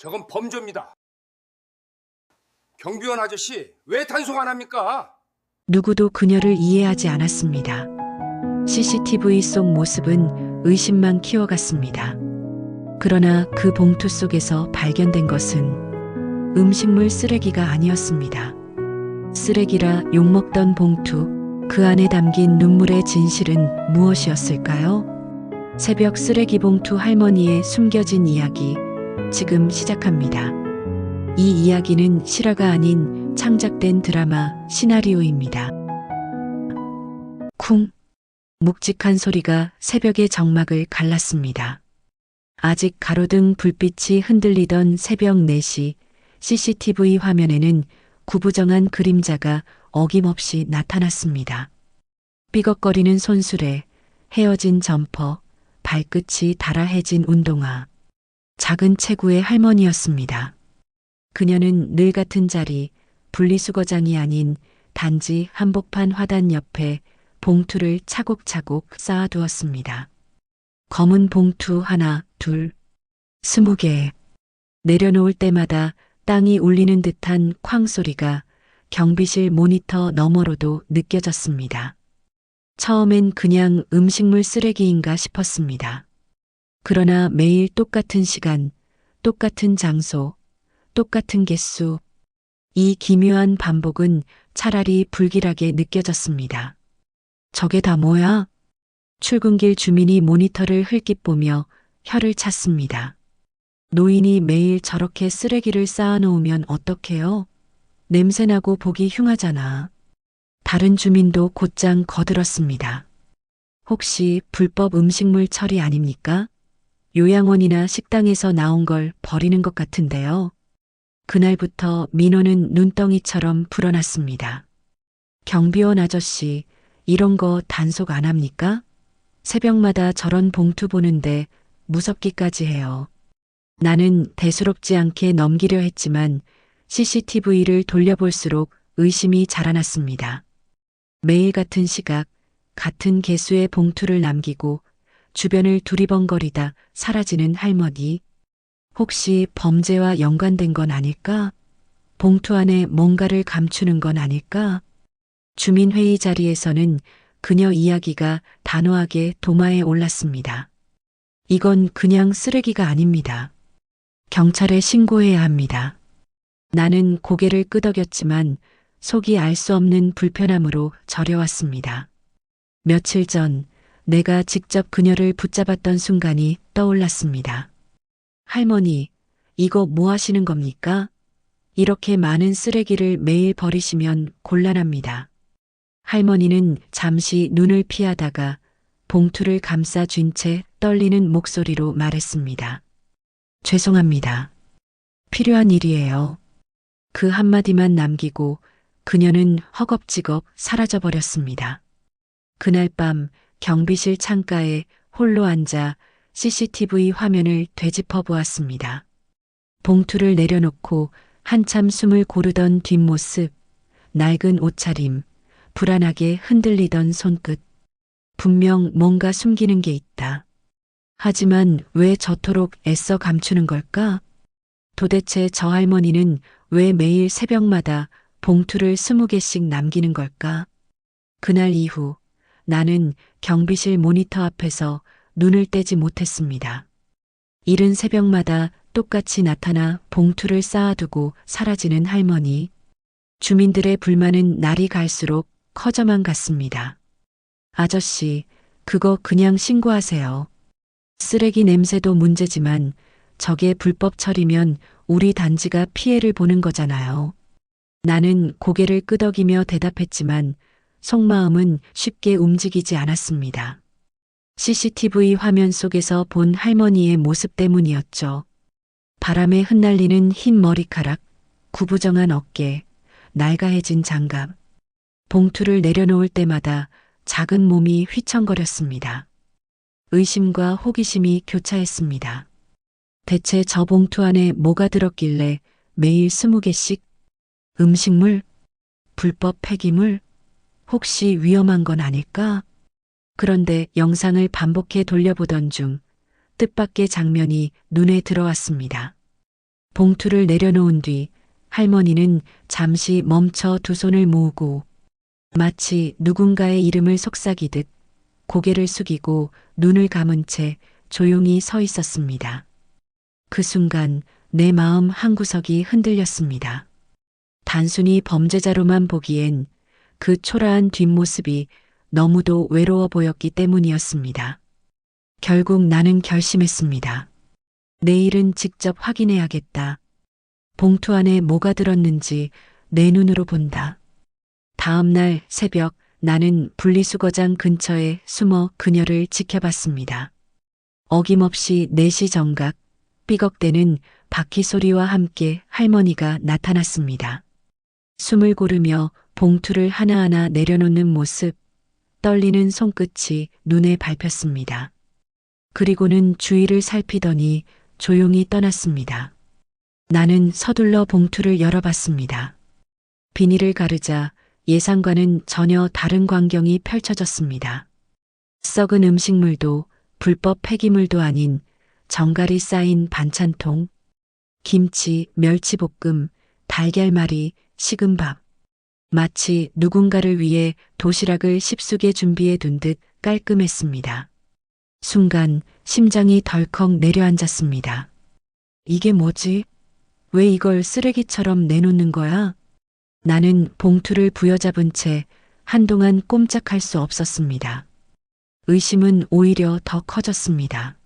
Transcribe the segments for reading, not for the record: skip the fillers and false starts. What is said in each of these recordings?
저건 범죄입니다. 경비원 아저씨, 왜 단속 안 합니까? 누구도 그녀를 이해하지 않았습니다. CCTV 속 모습은 의심만 키워갔습니다. 그러나 그 봉투 속에서 발견된 것은 음식물 쓰레기가 아니었습니다. 쓰레기라 욕먹던 봉투, 그 안에 담긴 눈물의 진실은 무엇이었을까요? 새벽 쓰레기 봉투 할머니의 숨겨진 이야기, 지금 시작합니다. 이 이야기는 실화가 아닌 창작된 드라마 시나리오입니다. 쿵! 묵직한 소리가 새벽의 정막을 갈랐습니다. 아직 가로등 불빛이 흔들리던 새벽 4시 CCTV 화면에는 구부정한 그림자가 어김없이 나타났습니다. 삐걱거리는 손수레, 헤어진 점퍼, 발끝이 달아해진 운동화. 작은 체구의 할머니였습니다. 그녀는 늘 같은 자리, 분리수거장이 아닌 단지 한복판 화단 옆에 봉투를 차곡차곡 쌓아두었습니다. 검은 봉투 하나, 둘, 20개. 내려놓을 때마다 땅이 울리는 듯한 쾅 소리가 경비실 모니터 너머로도 느껴졌습니다. 처음엔 그냥 음식물 쓰레기인가 싶었습니다. 그러나 매일 똑같은 시간, 똑같은 장소, 똑같은 개수. 이 기묘한 반복은 차라리 불길하게 느껴졌습니다. 저게 다 뭐야? 출근길 주민이 모니터를 흘낏 보며 혀를 찼습니다. 노인이 매일 저렇게 쓰레기를 쌓아놓으면 어떡해요? 냄새나고 보기 흉하잖아. 다른 주민도 곧장 거들었습니다. 혹시 불법 음식물 처리 아닙니까? 요양원이나 식당에서 나온 걸 버리는 것 같은데요. 그날부터 민호는 눈덩이처럼 불어났습니다. 경비원 아저씨, 이런 거 단속 안 합니까? 새벽마다 저런 봉투 보는데 무섭기까지 해요. 나는 대수롭지 않게 넘기려 했지만 CCTV를 돌려볼수록 의심이 자라났습니다. 매일 같은 시각, 같은 개수의 봉투를 남기고 주변을 두리번거리다 사라지는 할머니. 혹시 범죄와 연관된 건 아닐까? 봉투 안에 뭔가를 감추는 건 아닐까? 주민회의 자리에서는 그녀 이야기가 단호하게 도마에 올랐습니다. 이건 그냥 쓰레기가 아닙니다. 경찰에 신고해야 합니다. 나는 고개를 끄덕였지만 속이 알 수 없는 불편함으로 저려왔습니다. 며칠 전 내가 직접 그녀를 붙잡았던 순간이 떠올랐습니다. 할머니, 이거 뭐 하시는 겁니까? 이렇게 많은 쓰레기를 매일 버리시면 곤란합니다. 할머니는 잠시 눈을 피하다가 봉투를 감싸 쥔 채 떨리는 목소리로 말했습니다. 죄송합니다. 필요한 일이에요. 그 한마디만 남기고 그녀는 허겁지겁 사라져버렸습니다. 그날 밤 경비실 창가에 홀로 앉아 CCTV 화면을 되짚어 보았습니다. 봉투를 내려놓고 한참 숨을 고르던 뒷모습, 낡은 옷차림, 불안하게 흔들리던 손끝. 분명 뭔가 숨기는 게 있다. 하지만 왜 저토록 애써 감추는 걸까? 도대체 저 할머니는 왜 매일 새벽마다 봉투를 20개씩 남기는 걸까? 그날 이후 나는 경비실 모니터 앞에서 눈을 떼지 못했습니다. 이른 새벽마다 똑같이 나타나 봉투를 쌓아두고 사라지는 할머니. 주민들의 불만은 날이 갈수록 커져만 갔습니다. 아저씨, 그거 그냥 신고하세요. 쓰레기 냄새도 문제지만 저게 불법 처리면 우리 단지가 피해를 보는 거잖아요. 나는 고개를 끄덕이며 대답했지만 속마음은 쉽게 움직이지 않았습니다. CCTV 화면 속에서 본 할머니의 모습 때문이었죠. 바람에 흩날리는 흰 머리카락, 구부정한 어깨, 낡아해진 장갑. 봉투를 내려놓을 때마다 작은 몸이 휘청거렸습니다. 의심과 호기심이 교차했습니다. 대체 저 봉투 안에 뭐가 들었길래 매일 20개씩? 음식물? 불법 폐기물? 혹시 위험한 건 아닐까? 그런데 영상을 반복해 돌려보던 중 뜻밖의 장면이 눈에 들어왔습니다. 봉투를 내려놓은 뒤 할머니는 잠시 멈춰 두 손을 모으고 마치 누군가의 이름을 속삭이듯 고개를 숙이고 눈을 감은 채 조용히 서 있었습니다. 그 순간 내 마음 한구석이 흔들렸습니다. 단순히 범죄자로만 보기엔 그 초라한 뒷모습이 너무도 외로워 보였기 때문이었습니다. 결국 나는 결심했습니다. 내일은 직접 확인해야겠다. 봉투 안에 뭐가 들었는지 내 눈으로 본다. 다음 날 새벽 나는 분리수거장 근처에 숨어 그녀를 지켜봤습니다. 어김없이 4시 정각 삐걱대는 바퀴 소리와 함께 할머니가 나타났습니다. 숨을 고르며 봉투를 하나하나 내려놓는 모습, 떨리는 손끝이 눈에 밟혔습니다. 그리고는 주위를 살피더니 조용히 떠났습니다. 나는 서둘러 봉투를 열어봤습니다. 비닐을 가르자 예상과는 전혀 다른 광경이 펼쳐졌습니다. 썩은 음식물도 불법 폐기물도 아닌 정갈이 쌓인 반찬통, 김치, 멸치볶음, 달걀말이, 식은 밥. 마치 누군가를 위해 도시락을 십수게 준비해 둔 듯 깔끔했습니다. 순간 심장이 덜컥 내려앉았습니다. 이게 뭐지? 왜 이걸 쓰레기처럼 내놓는 거야? 나는 봉투를 부여잡은 채 한동안 꼼짝할 수 없었습니다. 의심은 오히려 더 커졌습니다.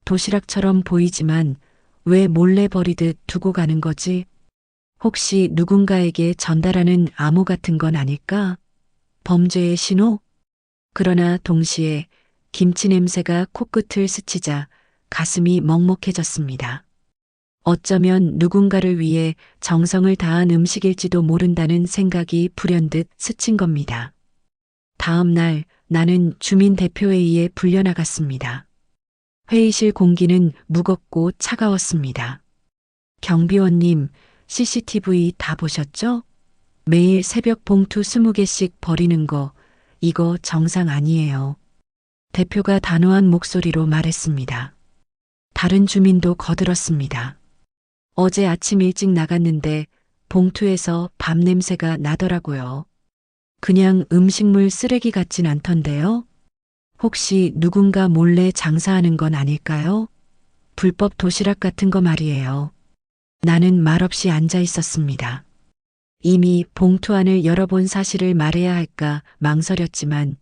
도시락처럼 보이지만 왜 몰래 버리듯 두고 가는 거지? 혹시 누군가에게 전달하는 암호 같은 건 아닐까? 범죄의 신호? 그러나 동시에 김치 냄새가 코끝을 스치자 가슴이 먹먹해졌습니다. 어쩌면 누군가를 위해 정성을 다한 음식일지도 모른다는 생각이 불현듯 스친 겁니다. 다음 날 나는 주민대표회의에 불려나갔습니다. 회의실 공기는 무겁고 차가웠습니다. 경비원님, CCTV 다 보셨죠? 매일 새벽 봉투 20개씩 버리는 거, 이거 정상 아니에요. 대표가 단호한 목소리로 말했습니다. 다른 주민도 거들었습니다. 어제 아침 일찍 나갔는데 봉투에서 밥 냄새가 나더라고요. 그냥 음식물 쓰레기 같진 않던데요? 혹시 누군가 몰래 장사하는 건 아닐까요? 불법 도시락 같은 거 말이에요. 나는 말없이 앉아 있었습니다. 이미 봉투 안을 열어본 사실을 말해야 할까 망설였지만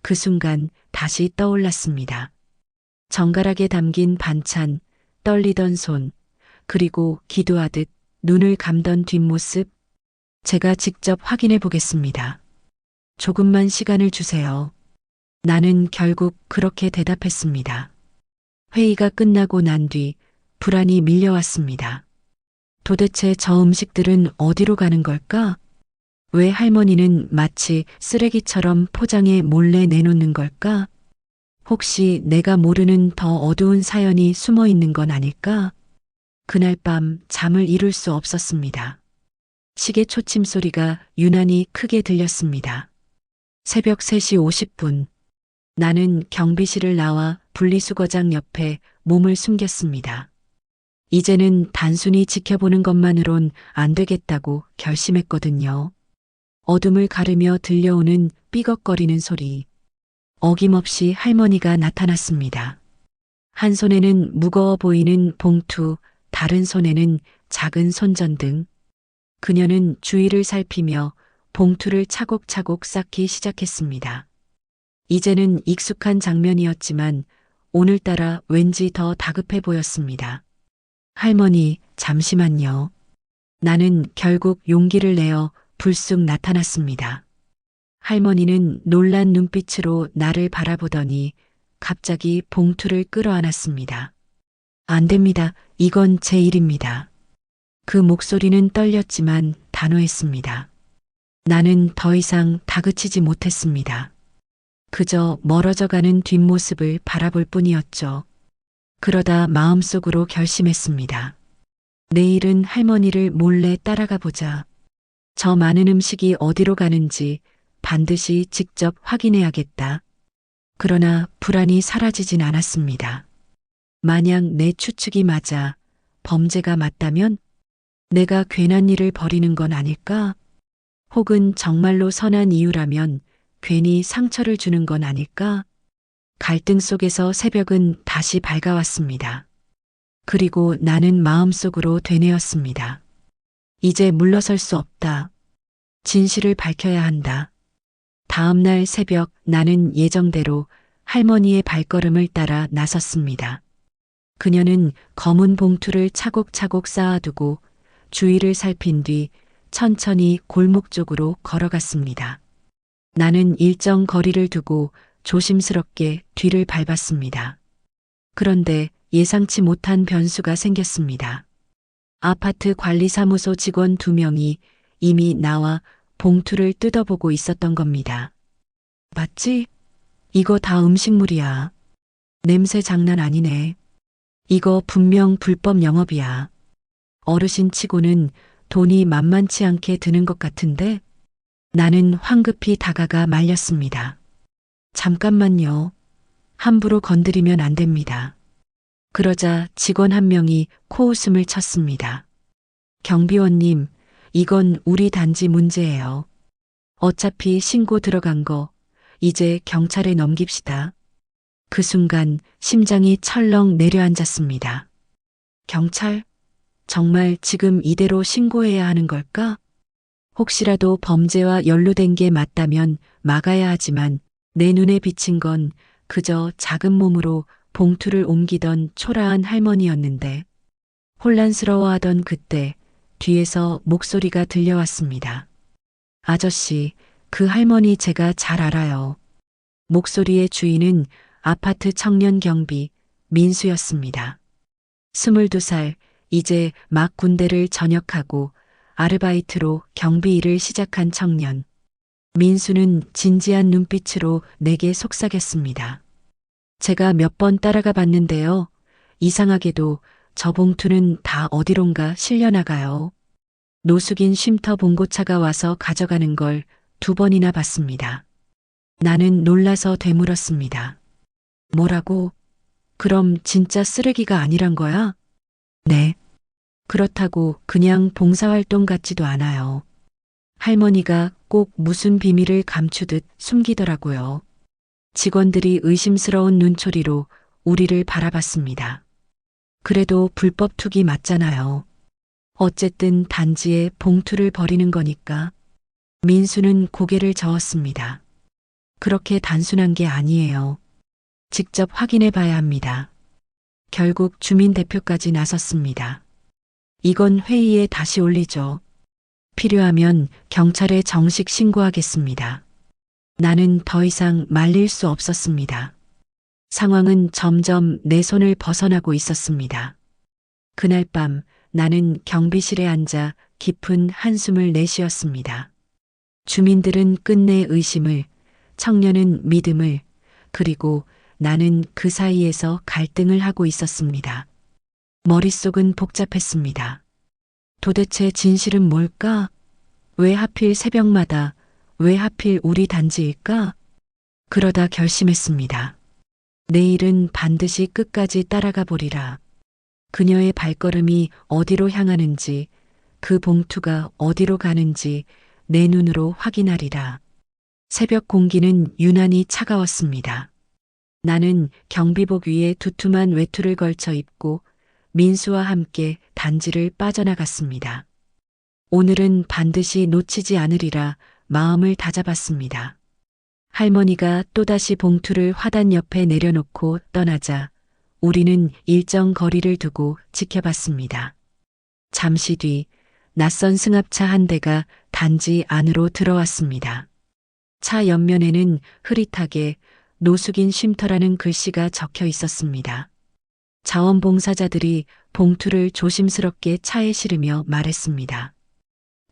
그 순간 다시 떠올랐습니다. 정갈하게 담긴 반찬, 떨리던 손, 그리고 기도하듯 눈을 감던 뒷모습. 제가 직접 확인해 보겠습니다. 조금만 시간을 주세요. 나는 결국 그렇게 대답했습니다. 회의가 끝나고 난 뒤 불안이 밀려왔습니다. 도대체 저 음식들은 어디로 가는 걸까? 왜 할머니는 마치 쓰레기처럼 포장해 몰래 내놓는 걸까? 혹시 내가 모르는 더 어두운 사연이 숨어 있는 건 아닐까? 그날 밤 잠을 이룰 수 없었습니다. 시계 초침 소리가 유난히 크게 들렸습니다. 새벽 3시 50분. 나는 경비실을 나와 분리수거장 옆에 몸을 숨겼습니다. 이제는 단순히 지켜보는 것만으론 안 되겠다고 결심했거든요. 어둠을 가르며 들려오는 삐걱거리는 소리. 어김없이 할머니가 나타났습니다. 한 손에는 무거워 보이는 봉투, 다른 손에는 작은 손전등. 그녀는 주위를 살피며 봉투를 차곡차곡 쌓기 시작했습니다. 이제는 익숙한 장면이었지만 오늘따라 왠지 더 다급해 보였습니다. 할머니, 잠시만요. 나는 결국 용기를 내어 불쑥 나타났습니다. 할머니는 놀란 눈빛으로 나를 바라보더니 갑자기 봉투를 끌어안았습니다. 안 됩니다. 이건 제 일입니다. 그 목소리는 떨렸지만 단호했습니다. 나는 더 이상 다그치지 못했습니다. 그저 멀어져가는 뒷모습을 바라볼 뿐이었죠. 그러다 마음속으로 결심했습니다. 내일은 할머니를 몰래 따라가 보자. 저 많은 음식이 어디로 가는지 반드시 직접 확인해야겠다. 그러나 불안이 사라지진 않았습니다. 만약 내 추측이 맞아 범죄가 맞다면 내가 괜한 일을 벌이는 건 아닐까? 혹은 정말로 선한 이유라면 괜히 상처를 주는 건 아닐까? 갈등 속에서 새벽은 다시 밝아왔습니다. 그리고 나는 마음속으로 되뇌었습니다. 이제 물러설 수 없다. 진실을 밝혀야 한다. 다음 날 새벽 나는 예정대로 할머니의 발걸음을 따라 나섰습니다. 그녀는 검은 봉투를 차곡차곡 쌓아두고 주위를 살핀 뒤 천천히 골목 쪽으로 걸어갔습니다. 나는 일정 거리를 두고 조심스럽게 뒤를 밟았습니다. 그런데 예상치 못한 변수가 생겼습니다. 아파트 관리사무소 직원 2명이 이미 나와 봉투를 뜯어보고 있었던 겁니다. 맞지? 이거 다 음식물이야. 냄새 장난 아니네. 이거 분명 불법 영업이야. 어르신 치고는 돈이 만만치 않게 드는 것 같은데? 나는 황급히 다가가 말렸습니다. 잠깐만요. 함부로 건드리면 안 됩니다. 그러자 직원 한 명이 코웃음을 쳤습니다. 경비원님, 이건 우리 단지 문제예요. 어차피 신고 들어간 거 이제 경찰에 넘깁시다. 그 순간 심장이 철렁 내려앉았습니다. 경찰? 정말 지금 이대로 신고해야 하는 걸까? 혹시라도 범죄와 연루된 게 맞다면 막아야 하지만 내 눈에 비친 건 그저 작은 몸으로 봉투를 옮기던 초라한 할머니였는데 혼란스러워하던 그때 뒤에서 목소리가 들려왔습니다. 아저씨, 그 할머니 제가 잘 알아요. 목소리의 주인은 아파트 청년 경비 민수였습니다. 22살, 이제 막 군대를 전역하고 아르바이트로 경비 일을 시작한 청년. 민수는 진지한 눈빛으로 내게 속삭였습니다. 제가 몇 번 따라가 봤는데요. 이상하게도 저 봉투는 다 어디론가 실려나가요. 노숙인 쉼터 봉고차가 와서 가져가는 걸 2번이나 봤습니다. 나는 놀라서 되물었습니다. 뭐라고? 그럼 진짜 쓰레기가 아니란 거야? 네. 그렇다고 그냥 봉사활동 같지도 않아요. 할머니가 꼭 무슨 비밀을 감추듯 숨기더라고요. 직원들이 의심스러운 눈초리로 우리를 바라봤습니다. 그래도 불법 투기 맞잖아요. 어쨌든 단지에 봉투를 버리는 거니까. 민수는 고개를 저었습니다. 그렇게 단순한 게 아니에요. 직접 확인해 봐야 합니다. 결국 주민 대표까지 나섰습니다. 이건 회의에 다시 올리죠. 필요하면 경찰에 정식 신고하겠습니다. 나는 더 이상 말릴 수 없었습니다. 상황은 점점 내 손을 벗어나고 있었습니다. 그날 밤 나는 경비실에 앉아 깊은 한숨을 내쉬었습니다. 주민들은 끝내 의심을, 청년은 믿음을, 그리고 나는 그 사이에서 갈등을 하고 있었습니다. 머릿속은 복잡했습니다. 도대체 진실은 뭘까? 왜 하필 새벽마다, 왜 하필 우리 단지일까? 그러다 결심했습니다. 내일은 반드시 끝까지 따라가 보리라. 그녀의 발걸음이 어디로 향하는지, 그 봉투가 어디로 가는지 내 눈으로 확인하리라. 새벽 공기는 유난히 차가웠습니다. 나는 경비복 위에 두툼한 외투를 걸쳐 입고 민수와 함께 단지를 빠져나갔습니다. 오늘은 반드시 놓치지 않으리라 마음을 다잡았습니다. 할머니가 또다시 봉투를 화단 옆에 내려놓고 떠나자 우리는 일정 거리를 두고 지켜봤습니다. 잠시 뒤 낯선 승합차 한 대가 단지 안으로 들어왔습니다. 차 옆면에는 흐릿하게 노숙인 쉼터라는 글씨가 적혀 있었습니다. 자원봉사자들이 봉투를 조심스럽게 차에 실으며 말했습니다.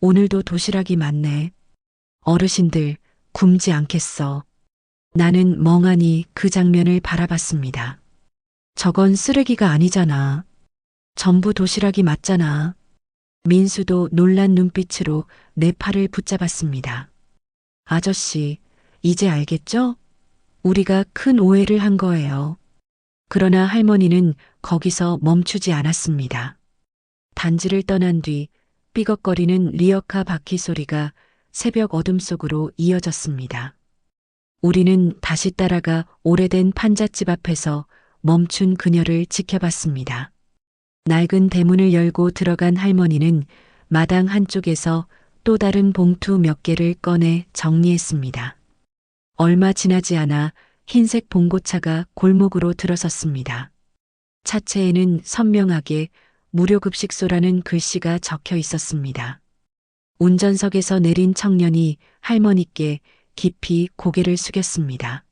오늘도 도시락이 많네. 어르신들 굶지 않겠어. 나는 멍하니 그 장면을 바라봤습니다. 저건 쓰레기가 아니잖아. 전부 도시락이 맞잖아. 민수도 놀란 눈빛으로 내 팔을 붙잡았습니다. 아저씨, 이제 알겠죠? 우리가 큰 오해를 한 거예요. 그러나 할머니는 거기서 멈추지 않았습니다. 단지를 떠난 뒤 삐걱거리는 리어카 바퀴 소리가 새벽 어둠 속으로 이어졌습니다. 우리는 다시 따라가 오래된 판잣집 앞에서 멈춘 그녀를 지켜봤습니다. 낡은 대문을 열고 들어간 할머니는 마당 한쪽에서 또 다른 봉투 몇 개를 꺼내 정리했습니다. 얼마 지나지 않아 흰색 봉고차가 골목으로 들어섰습니다. 차체에는 선명하게 무료급식소라는 글씨가 적혀 있었습니다. 운전석에서 내린 청년이 할머니께 깊이 고개를 숙였습니다.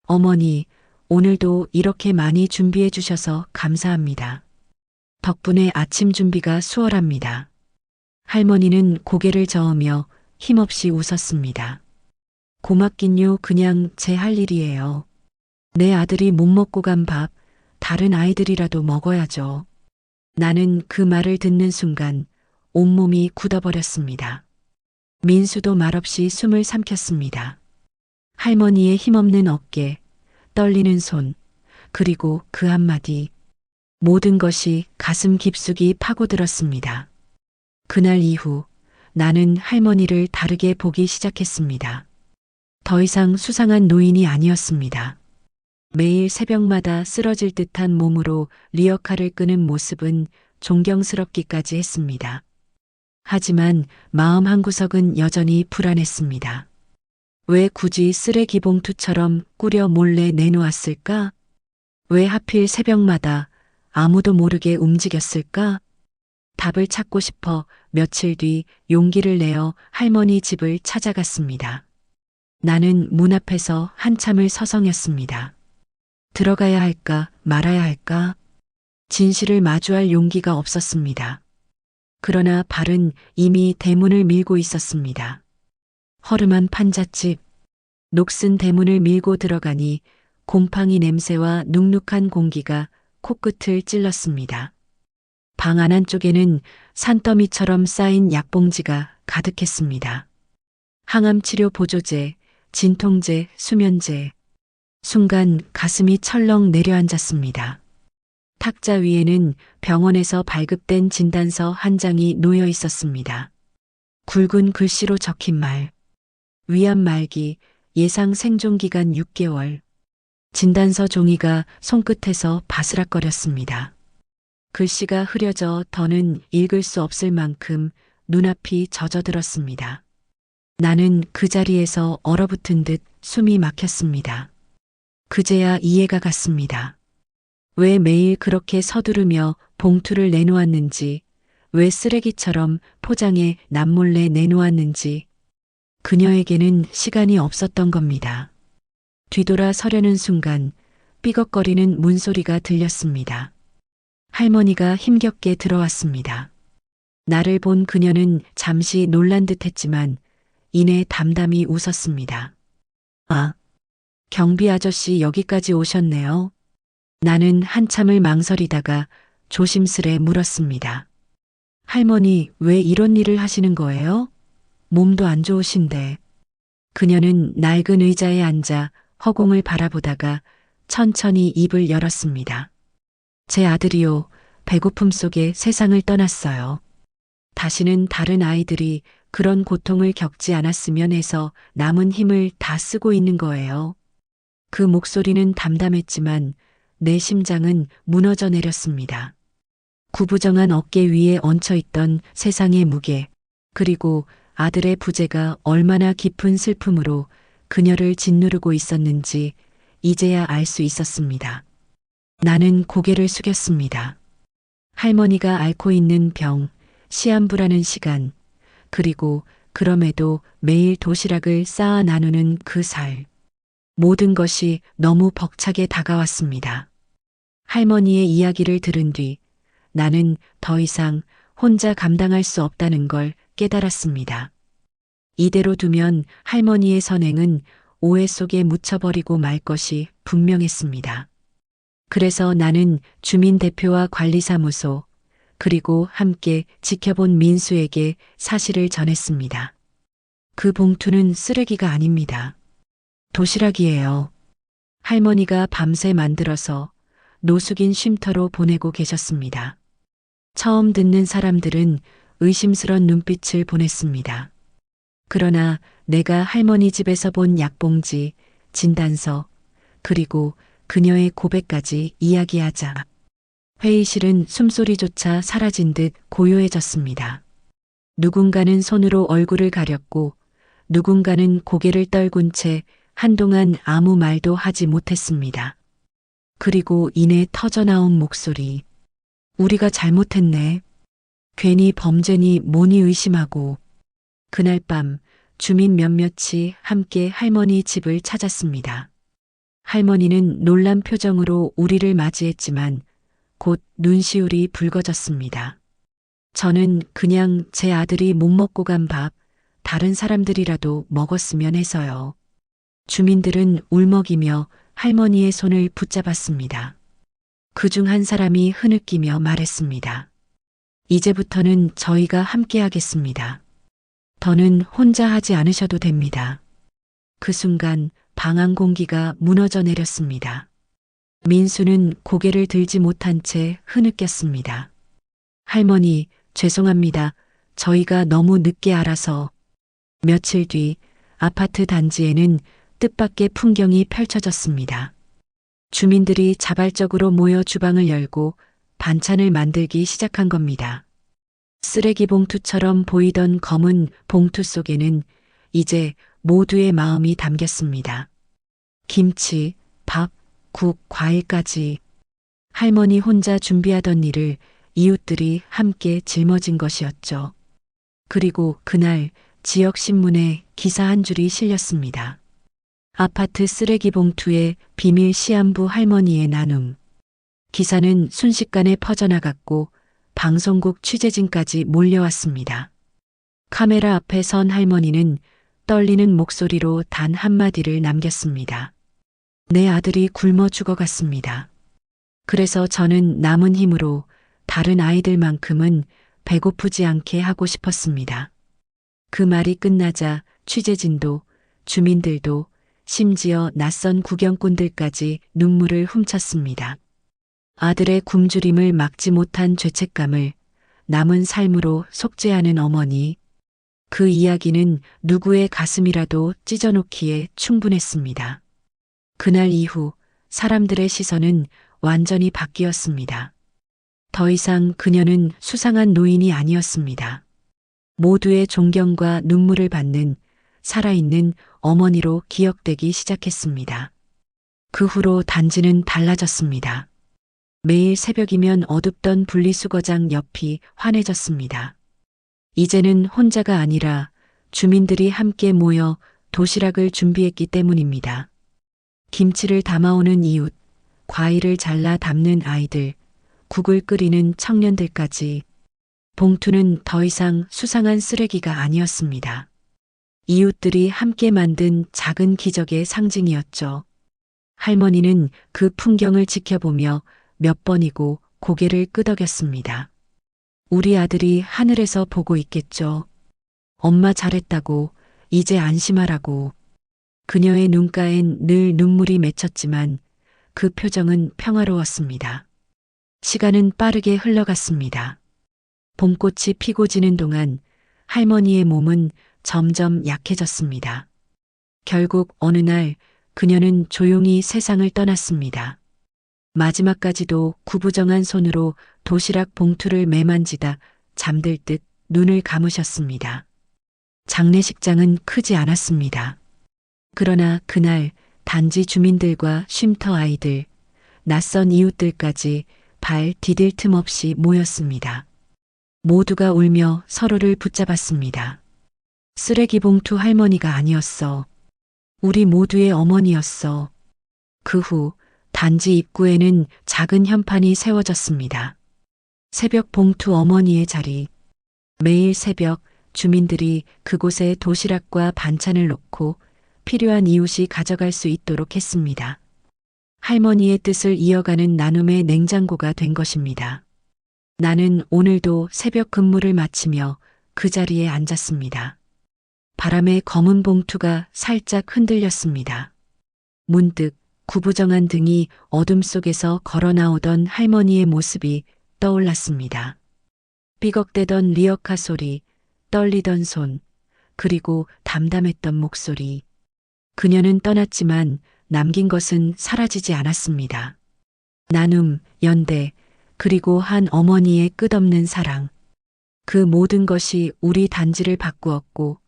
어머니, 오늘도 이렇게 많이 준비해 주셔서 감사합니다. 덕분에 아침 준비가 수월합니다. 할머니는 고개를 저으며 힘없이 웃었습니다. 고맙긴요, 그냥 제 할 일이에요. 내 아들이 못 먹고 간 밥, 다른 아이들이라도 먹어야죠. 나는 그 말을 듣는 순간 온몸이 굳어버렸습니다. 민수도 말없이 숨을 삼켰습니다. 할머니의 힘없는 어깨, 떨리는 손, 그리고 그 한마디, 모든 것이 가슴 깊숙이 파고들었습니다. 그날 이후 나는 할머니를 다르게 보기 시작했습니다. 더 이상 수상한 노인이 아니었습니다. 매일 새벽마다 쓰러질 듯한 몸으로 리어카를 끄는 모습은 존경스럽기까지 했습니다. 하지만 마음 한구석은 여전히 불안했습니다. 왜 굳이 쓰레기 봉투처럼 꾸려 몰래 내놓았을까? 왜 하필 새벽마다 아무도 모르게 움직였을까? 답을 찾고 싶어 며칠 뒤 용기를 내어 할머니 집을 찾아갔습니다. 나는 문 앞에서 한참을 서성였습니다. 들어가야 할까 말아야 할까? 진실을 마주할 용기가 없었습니다. 그러나 발은 이미 대문을 밀고 있었습니다. 허름한 판잣집, 녹슨 대문을 밀고 들어가니 곰팡이 냄새와 눅눅한 공기가 코끝을 찔렀습니다. 방 안쪽에는 산더미처럼 쌓인 약봉지가 가득했습니다. 항암치료 보조제, 진통제, 수면제. 순간 가슴이 철렁 내려앉았습니다. 탁자 위에는 병원에서 발급된 진단서 한 장이 놓여 있었습니다. 굵은 글씨로 적힌 말. 위암 말기, 예상 생존 기간 6개월. 진단서 종이가 손끝에서 바스락거렸습니다. 글씨가 흐려져 더는 읽을 수 없을 만큼 눈앞이 젖어들었습니다. 나는 그 자리에서 얼어붙은 듯 숨이 막혔습니다. 그제야 이해가 갔습니다. 왜 매일 그렇게 서두르며 봉투를 내놓았는지, 왜 쓰레기처럼 포장해 남몰래 내놓았는지, 그녀에게는 시간이 없었던 겁니다. 뒤돌아 서려는 순간 삐걱거리는 문소리가 들렸습니다. 할머니가 힘겹게 들어왔습니다. 나를 본 그녀는 잠시 놀란 듯 했지만 이내 담담히 웃었습니다. 아, 경비 아저씨 여기까지 오셨네요. 나는 한참을 망설이다가 조심스레 물었습니다. 할머니, 왜 이런 일을 하시는 거예요? 몸도 안 좋으신데. 그녀는 낡은 의자에 앉아 허공을 바라보다가 천천히 입을 열었습니다. 제 아들이요, 배고픔 속에 세상을 떠났어요. 다시는 다른 아이들이 그런 고통을 겪지 않았으면 해서 남은 힘을 다 쓰고 있는 거예요. 그 목소리는 담담했지만 내 심장은 무너져 내렸습니다. 구부정한 어깨 위에 얹혀있던 세상의 무게, 그리고 아들의 부재가 얼마나 깊은 슬픔으로 그녀를 짓누르고 있었는지 이제야 알 수 있었습니다. 나는 고개를 숙였습니다. 할머니가 앓고 있는 병, 시한부라는 시간, 그리고 그럼에도 매일 도시락을 쌓아 나누는 그 살. 모든 것이 너무 벅차게 다가왔습니다. 할머니의 이야기를 들은 뒤 나는 더 이상 혼자 감당할 수 없다는 걸 깨달았습니다. 이대로 두면 할머니의 선행은 오해 속에 묻혀버리고 말 것이 분명했습니다. 그래서 나는 주민대표와 관리사무소, 그리고 함께 지켜본 민수에게 사실을 전했습니다. 그 봉투는 쓰레기가 아닙니다. 도시락이에요. 할머니가 밤새 만들어서 노숙인 쉼터로 보내고 계셨습니다. 처음 듣는 사람들은 의심스런 눈빛을 보냈습니다. 그러나 내가 할머니 집에서 본 약봉지, 진단서, 그리고 그녀의 고백까지 이야기하자 회의실은 숨소리조차 사라진 듯 고요해졌습니다. 누군가는 손으로 얼굴을 가렸고 누군가는 고개를 떨군 채 한동안 아무 말도 하지 못했습니다. 그리고 이내 터져나온 목소리. 우리가 잘못했네. 괜히 범죄니 뭐니 의심하고. 그날 밤 주민 몇몇이 함께 할머니 집을 찾았습니다. 할머니는 놀란 표정으로 우리를 맞이했지만 곧 눈시울이 붉어졌습니다. 저는 그냥 제 아들이 못 먹고 간 밥, 다른 사람들이라도 먹었으면 해서요. 주민들은 울먹이며 할머니의 손을 붙잡았습니다. 그중 한 사람이 흐느끼며 말했습니다. 이제부터는 저희가 함께 하겠습니다. 더는 혼자 하지 않으셔도 됩니다. 그 순간 방 안 공기가 무너져 내렸습니다. 민수는 고개를 들지 못한 채 흐느꼈습니다. 할머니, 죄송합니다. 저희가 너무 늦게 알아서. 며칠 뒤 아파트 단지에는 뜻밖의 풍경이 펼쳐졌습니다. 주민들이 자발적으로 모여 주방을 열고 반찬을 만들기 시작한 겁니다. 쓰레기 봉투처럼 보이던 검은 봉투 속에는 이제 모두의 마음이 담겼습니다. 김치, 밥, 국, 과일까지. 할머니 혼자 준비하던 일을 이웃들이 함께 짊어진 것이었죠. 그리고 그날 지역 신문에 기사 한 줄이 실렸습니다. 아파트 쓰레기 봉투에 비밀 시한부 할머니의 나눔. 기사는 순식간에 퍼져나갔고 방송국 취재진까지 몰려왔습니다. 카메라 앞에 선 할머니는 떨리는 목소리로 단 한마디를 남겼습니다. 내 아들이 굶어 죽어갔습니다. 그래서 저는 남은 힘으로 다른 아이들만큼은 배고프지 않게 하고 싶었습니다. 그 말이 끝나자 취재진도 주민들도 심지어 낯선 구경꾼들까지 눈물을 훔쳤습니다. 아들의 굶주림을 막지 못한 죄책감을 남은 삶으로 속죄하는 어머니. 그 이야기는 누구의 가슴이라도 찢어놓기에 충분했습니다. 그날 이후 사람들의 시선은 완전히 바뀌었습니다. 더 이상 그녀는 수상한 노인이 아니었습니다. 모두의 존경과 눈물을 받는 살아있는 어머니로 기억되기 시작했습니다. 그 후로 단지는 달라졌습니다. 매일 새벽이면 어둡던 분리수거장 옆이 환해졌습니다. 이제는 혼자가 아니라 주민들이 함께 모여 도시락을 준비했기 때문입니다. 김치를 담아오는 이웃, 과일을 잘라 담는 아이들, 국을 끓이는 청년들까지. 봉투는 더 이상 수상한 쓰레기가 아니었습니다. 이웃들이 함께 만든 작은 기적의 상징이었죠. 할머니는 그 풍경을 지켜보며 몇 번이고 고개를 끄덕였습니다. 우리 아들이 하늘에서 보고 있겠죠. 엄마 잘했다고, 이제 안심하라고. 그녀의 눈가엔 늘 눈물이 맺혔지만 그 표정은 평화로웠습니다. 시간은 빠르게 흘러갔습니다. 봄꽃이 피고 지는 동안 할머니의 몸은 점점 약해졌습니다. 결국 어느 날 그녀는 조용히 세상을 떠났습니다. 마지막까지도 구부정한 손으로 도시락 봉투를 매만지다 잠들 듯 눈을 감으셨습니다. 장례식장은 크지 않았습니다. 그러나 그날 단지 주민들과 쉼터 아이들, 낯선 이웃들까지 발 디딜 틈 없이 모였습니다. 모두가 울며 서로를 붙잡았습니다. 쓰레기 봉투 할머니가 아니었어. 우리 모두의 어머니였어. 그 후 단지 입구에는 작은 현판이 세워졌습니다. 새벽 봉투 어머니의 자리. 매일 새벽 주민들이 그곳에 도시락과 반찬을 놓고 필요한 이웃이 가져갈 수 있도록 했습니다. 할머니의 뜻을 이어가는 나눔의 냉장고가 된 것입니다. 나는 오늘도 새벽 근무를 마치며 그 자리에 앉았습니다. 바람에 검은 봉투가 살짝 흔들렸습니다. 문득 구부정한 등이 어둠 속에서 걸어 나오던 할머니의 모습이 떠올랐습니다. 삐걱대던 리어카 소리, 떨리던 손, 그리고 담담했던 목소리. 그녀는 떠났지만 남긴 것은 사라지지 않았습니다. 나눔, 연대, 그리고 한 어머니의 끝없는 사랑. 그 모든 것이 우리 단지를 바꾸었고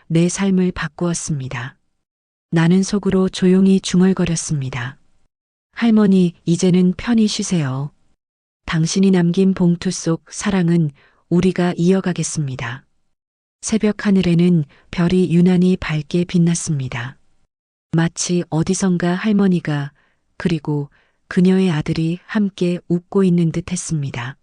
내 삶을 바꾸었습니다. 나는 속으로 조용히 중얼거렸습니다. 할머니, 이제는 편히 쉬세요. 당신이 남긴 봉투 속 사랑은 우리가 이어가겠습니다. 새벽 하늘에는 별이 유난히 밝게 빛났습니다. 마치 어디선가 할머니가 그리고 그녀의 아들이 함께 웃고 있는 듯 했습니다.